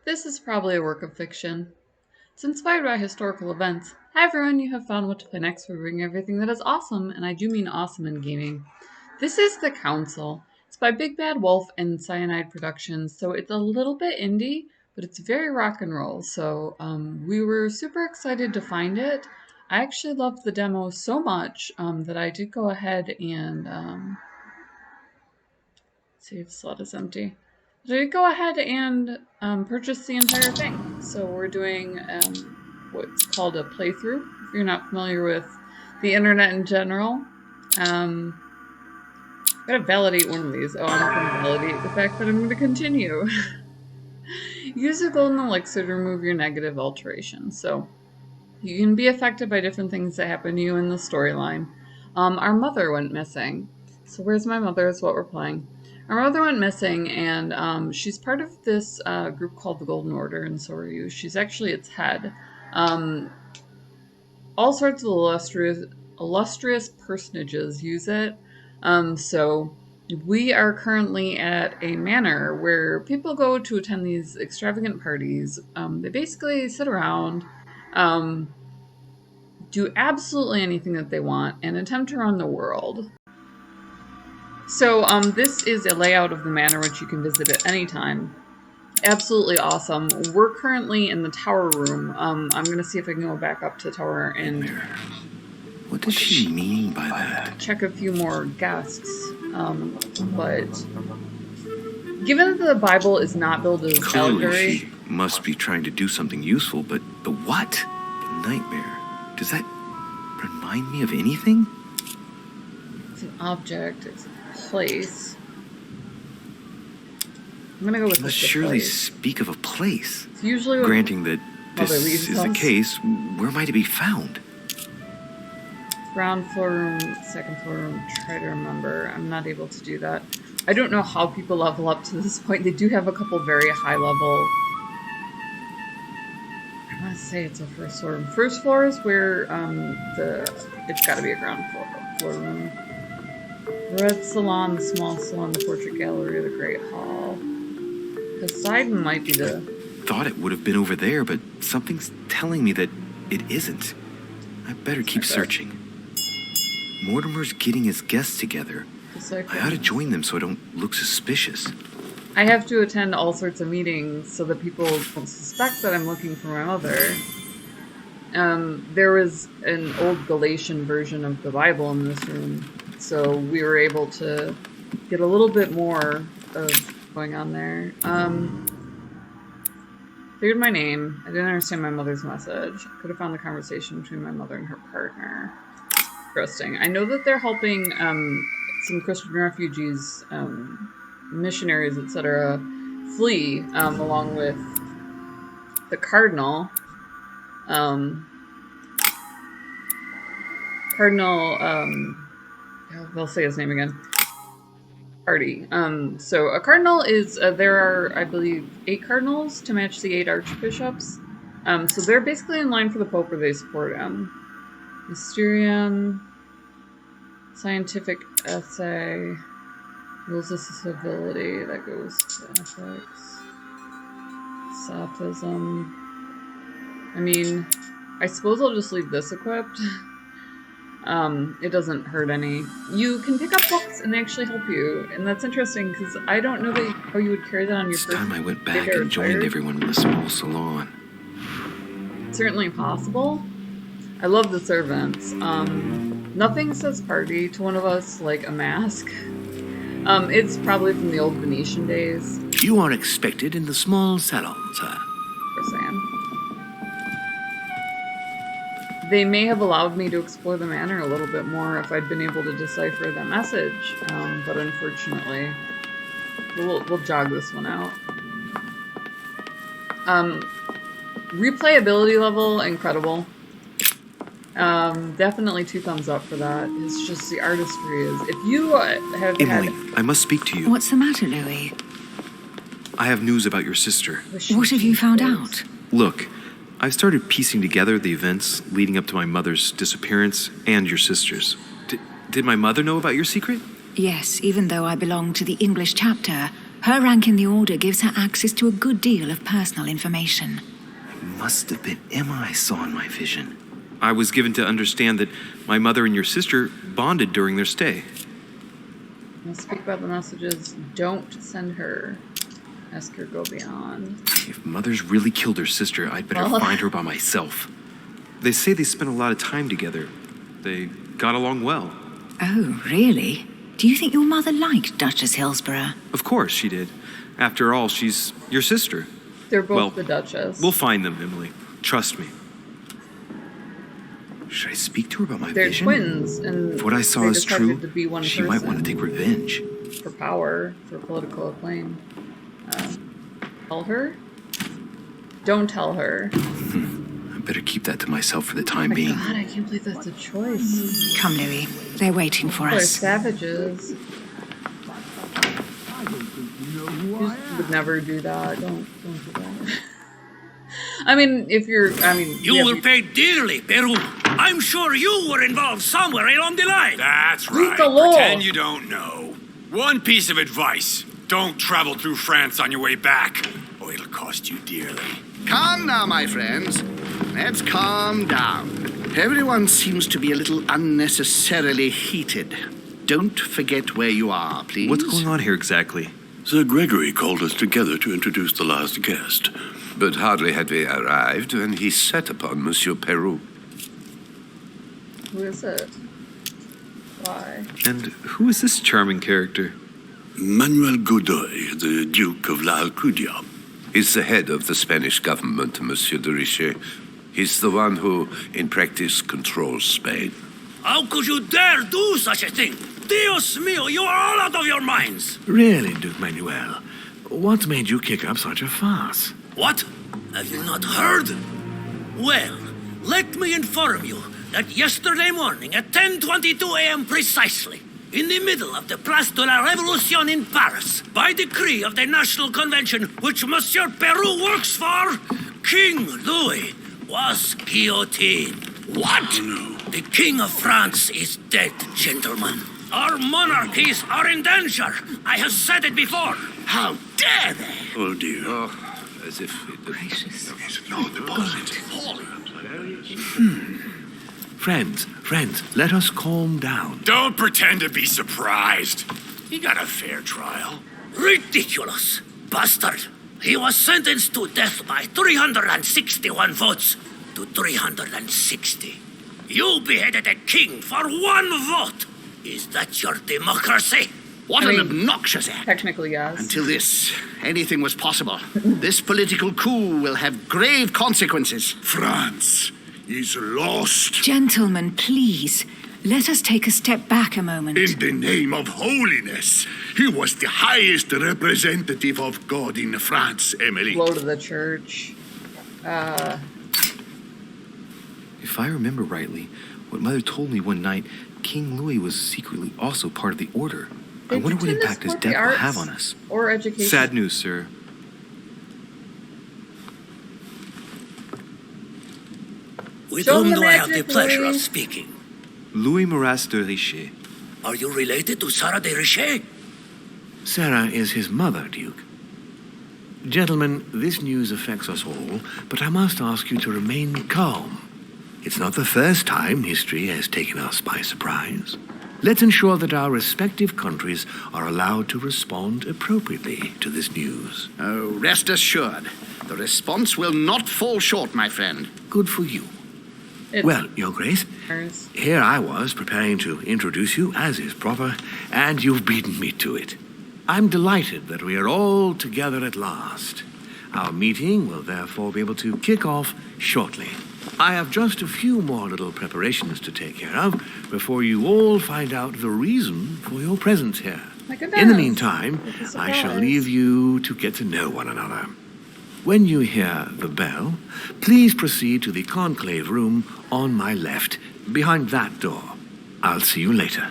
This is probably a work of fiction. It's inspired by historical events. Hi everyone, you have found what to play next. We're bringing everything that is awesome, and I do mean awesome in gaming. This is The Council. It's by Big Bad Wolf and Cyanide Productions, so it's a little bit indie, but it's very rock and roll. So we were super excited to find it. I actually loved the demo so much that I did go ahead and see if the slot is empty. I did go ahead and purchase the entire thing. So we're doing what's called a playthrough. If you're not familiar with the internet in general, I'm gonna validate one of these. Oh, I'm gonna validate the fact that I'm gonna continue. Use a golden elixir to remove your negative alterations. So you can be affected by different things that happen to you in the storyline. Our mother went missing. So where's my mother is what we're playing. Our mother went missing, and she's part of this group called the Golden Order, and so are you. She's actually its head. All sorts of illustrious personages use it. So we are currently at a manor where people go to attend these extravagant parties. They basically sit around, do absolutely anything that they want, and attempt to run the world. So this is a layout of the manor which you can visit at any time. Absolutely awesome. We're currently in the tower room. I'm going to see if I can go back up to the tower and... What does she mean by that? Check a few more guests. But given that the Bible is not billed as allegory... She must be trying to do something useful, but the what? The nightmare. Does that remind me of anything? It's an object. It's a place. I'm gonna go with this. Must surely speak of a place. It's usually granting that this is the case, where might it be found? Ground floor room, second floor room. Try to remember. I'm not able to do that. I don't know how people level up to this point. They do have a couple very high level. I want to say it's a first floor room. First floor is where it's got to be a ground floor room. The Red Salon, the Small Salon, the Portrait Gallery, the Great Hall. Poseidon might be the... Thought it would have been over there, but something's telling me that it isn't. I better keep searching. Mortimer's getting his guests together. I ought to join them so I don't look suspicious. I have to attend all sorts of meetings so that people don't suspect that I'm looking for my mother. There was an old Galatian version of the Bible in this room, so we were able to get a little bit more of going on there. Figured my name. I didn't understand my mother's message. Could have found the conversation between my mother and her partner. Interesting. I know that they're helping some Christian refugees, missionaries, etc., flee along with the cardinal. They'll say his name again. Party. So a cardinal is, there are, I believe, 8 cardinals to match the 8 archbishops. So they're basically in line for the Pope, or they support him. Mysterium, scientific essay, rules of civility, that goes to ethics, sophism. I mean, I suppose I'll just leave this equipped. It doesn't hurt any. You can pick up books and they actually help you, and that's interesting because I don't know how you would carry that on your person. This time I went back and joined everyone in the small salon. It's certainly possible. I love the servants. Nothing says party to one of us like a mask. It's probably from the old Venetian days. You are expected in the small salon, sir. Of course I am. They may have allowed me to explore the manor a little bit more if I'd been able to decipher that message, but unfortunately, we'll jog this one out. Replayability level, incredible. Definitely 2 thumbs up for that. It's just the artistry is. If you have Emily, I must speak to you. What's the matter, Louis? I have news about your sister. What have you found out? Look, I've started piecing together the events leading up to my mother's disappearance and your sister's. Did my mother know about your secret? Yes, even though I belong to the English chapter, Her rank in the Order gives her access to a good deal of personal information. It must have been Emma I saw in my vision. I was given to understand that my mother and your sister bonded during their stay. I'll speak about the messages. Don't send her. Ask her go beyond. If Mother's really killed her sister, I'd better find her by myself. They say they spent a lot of time together. They got along well. Oh, really? Do you think your mother liked Duchess Hillsborough? Of course she did. After all, she's your sister. They're both the Duchess. We'll find them, Emily. Trust me. Should I speak to her about my vision? They're twins, and if what I saw is true, she might want to take revenge. For power, for political acclaim. Tell her? Don't tell her. I better keep that to myself for the time being. God, I can't believe that's a choice. Come, Louis. They're waiting for They're us. savages. You would never do that. Don't do that. I mean, You will pay dearly, Peru. I'm sure you were involved somewhere along the line. That's right. Pretend you don't know. One piece of advice. Don't travel through France on your way back, or it'll cost you dearly. Calm now, my friends. Let's calm down. Everyone seems to be a little unnecessarily heated. Don't forget where you are, please. What's going on here exactly? Sir Gregory called us together to introduce the last guest. But hardly had we arrived when he set upon Monsieur Peru. Who is it? Why? And who is this charming character? Manuel Godoy, the Duke of La Alcudia. He's the head of the Spanish government, Monsieur de Richet. He's the one who, in practice, controls Spain. How could you dare do such a thing? Dios mío, you are all out of your minds! Really, Duke Manuel? What made you kick up such a fuss? What? Have you not heard? Well, let me inform you that yesterday morning at 10:22 a.m. precisely, in the middle of the Place de la Révolution in Paris, by decree of the National Convention which Monsieur Peru works for, King Louis was guillotined. What? No. The King of France is dead, gentlemen. Our monarchies are in danger. I have said it before. How dare they? Oh, dear. Oh, as if it... Gracious. Friends, let us calm down. Don't pretend to be surprised. He got a fair trial. Ridiculous. Bastard. He was sentenced to death by 361 votes to 360. You beheaded a king for one vote. Is that your democracy? What an obnoxious act. Technically, yes. Until anything was possible. This political coup will have grave consequences. France is lost. Gentlemen, please. Let us take a step back a moment. In the name of holiness. He was the highest representative of God in France, Emily. Blow to the church. If I remember rightly, what Mother told me one night, King Louis was secretly also part of the Order. I wonder what impact his death will have on us. Or education. Sad news, sir. With whom do I have the pleasure of speaking? Louis Maras de Richet. Are you related to Sarah de Richet? Sarah is his mother, Duke. Gentlemen, this news affects us all, but I must ask you to remain calm. It's not the first time history has taken us by surprise. Let's ensure that our respective countries are allowed to respond appropriately to this news. Oh, rest assured. The response will not fall short, my friend. Good for you. Well, Your Grace, here I was preparing to introduce you as is proper, and you've beaten me to it. I'm delighted that we are all together at last. Our meeting will therefore be able to kick off shortly. I have just a few more little preparations to take care of before you all find out the reason for your presence here. In the meantime, I shall leave you to get to know one another. When you hear the bell, please proceed to the conclave room on my left, behind that door. I'll see you later.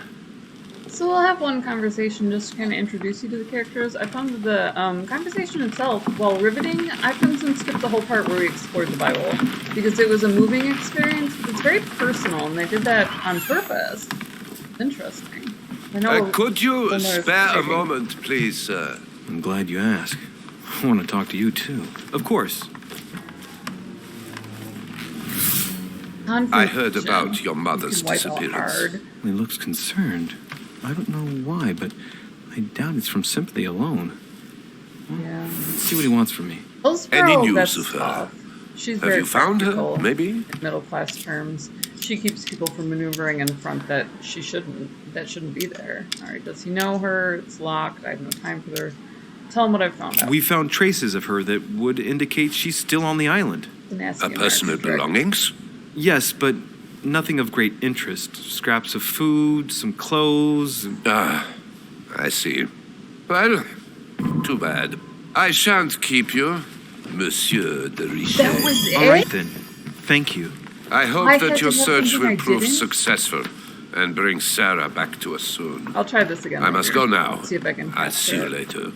So we'll have one conversation just to kind of introduce you to the characters. I found that the conversation itself, while riveting, I couldn't skip the whole part where we explored the Bible because it was a moving experience. It's very personal, and they did that on purpose. Interesting. I know. Could you spare a moment, please, sir? I'm glad you asked. I want to talk to you, too. Of course. I heard about your mother's disappearance. He looks concerned. I don't know why, but I doubt it's from sympathy alone. Yeah. Let's see what he wants from me. Any news of her? She's Have very you found her, practical maybe? in middle-class terms. She keeps people from maneuvering in front that shouldn't be there. All right, does he know her? It's locked. I have no time for her. Tell him what I've found out. We found traces of her that would indicate she's still on the island. Her personal belongings? Yes, but nothing of great interest. Scraps of food, some clothes. Ah, I see. Well, too bad. I shan't keep you, Monsieur de Richet. That was it? All right, then. Thank you. I hope that your search will prove successful and bring Sarah back to us soon. I'll try this again. I must go now. See if I can. I'll see you later.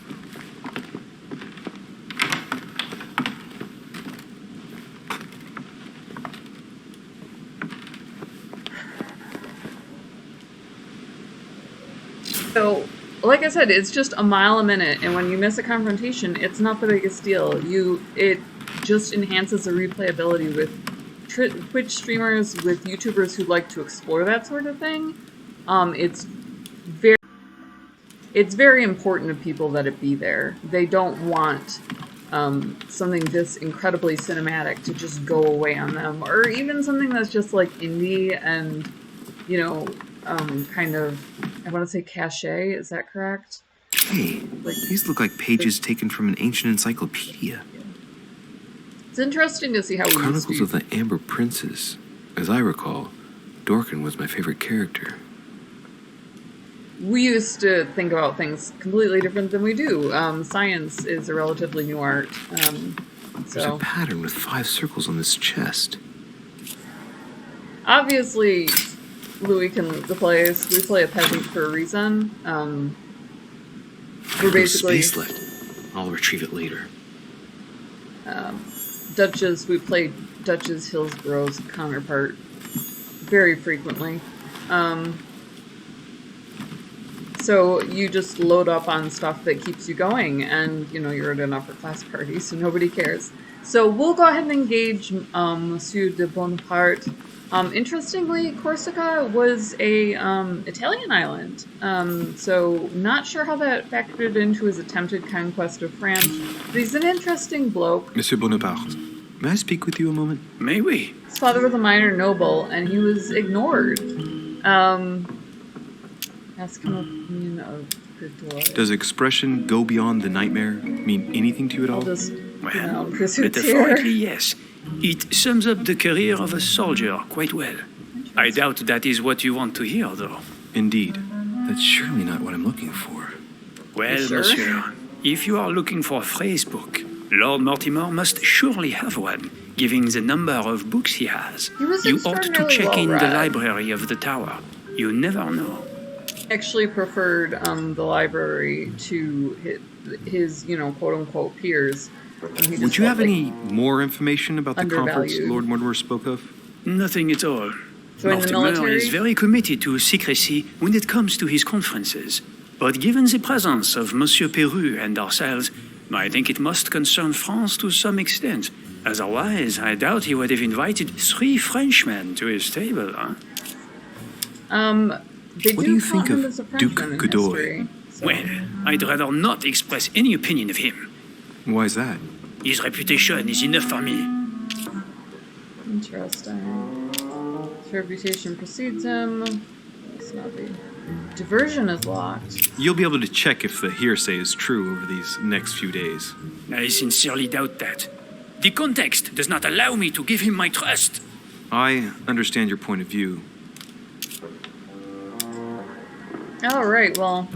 So, like I said, it's just a mile a minute, and when you miss a confrontation, it's not the biggest deal. It just enhances the replayability with Twitch streamers, with YouTubers who like to explore that sort of thing. It's very important to people that it be there. They don't want something this incredibly cinematic to just go away on them, or even something that's just like indie and, you know, kind of, I want to say cachet, is that correct? Hey, these look like pages taken from an ancient encyclopedia. It's interesting to see how we Chronicles of the Amber Princess. As I recall, Dorkin was my favorite character. We used to think about things completely different than we do. Science is a relatively new art. There's a pattern with 5 circles on this chest. Obviously, Louis can replace. We play a peasant for a reason. We're basically space left. I'll retrieve it later. Duchess. We play Duchess Hillsborough's counterpart very frequently. So you just load up on stuff that keeps you going, and you know you're at an upper class party, so nobody cares. So we'll go ahead and engage Monsieur de Bonaparte. Interestingly, Corsica was a Italian island, so not sure how that factored into his attempted conquest of France, but he's an interesting bloke. Monsieur Bonaparte, may I speak with you a moment? May we? His father was a minor noble, and he was ignored. Ask him opinion of Couture. Does expression "go beyond the nightmare" mean anything to you at all? I'll just, well, metaphorically, yes. It sums up the career of a soldier quite well. I doubt that is what you want to hear, though. Indeed. That's surely not what I'm looking for. Well, sure? monsieur, if you are looking for a phrase book, Lord Mortimer must surely have one, given the number of books he has. You ought to check in the library of the tower. You never know. Actually preferred the library to his you know, quote-unquote peers. Would you have any more information about the conference Lord Mortimer spoke of? Nothing at all. Join the Mortimer military? is very committed to secrecy when it comes to his conferences. But given the presence of Monsieur Peru and ourselves, I think it must concern France to some extent. Otherwise, I doubt he would have invited 3 Frenchmen to his table, huh? What do you think of Duke Godoy? So. Well, I'd rather not express any opinion of him. Why is that? His reputation is enough for me. Interesting. His reputation precedes him. It's not the diversion is locked. You'll be able to check if the hearsay is true over these next few days. I sincerely doubt that. The context does not allow me to give him my trust. I understand your point of view. All right, well,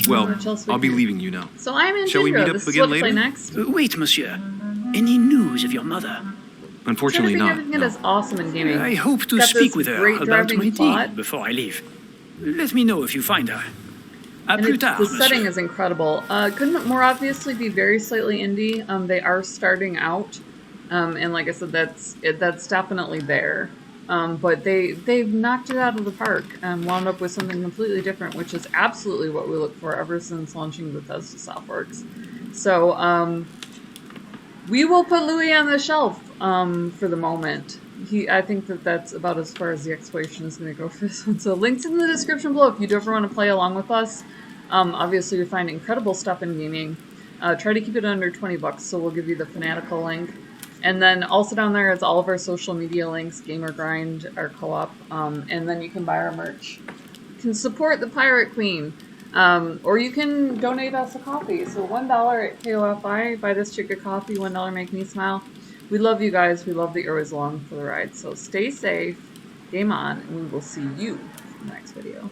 I'll be leaving you now. So I'm in Shall we meet up this again is what later? I play next. Wait, monsieur. Any news of your mother? Unfortunately not. It is awesome in gaming. I hope to speak with her about my deal before I leave. Let me know if you find her. Plus tard, the setting is incredible. Couldn't more obviously be very slightly indie. They are starting out, and like I said, that's definitely there. But they've knocked it out of the park and wound up with something completely different, which is absolutely what we look for ever since launching Bethesda Softworks. So we will put Louis on the shelf for the moment. I think that's about as far as the exploration is going to go for this one. So links in the description below if you do ever want to play along with us. Obviously, you find incredible stuff in gaming. Try to keep it under 20 bucks, so we'll give you the Fanatical link. And then also down there is all of our social media links, Gamer Grind, our co-op, and then you can buy our merch. You can support the Pirate Queen, or you can donate us a coffee. So $1 at KOFI, buy this chick a coffee, $1 make me smile. We love you guys. We love that you're always along for the ride. So stay safe, game on, and we will see you in the next video.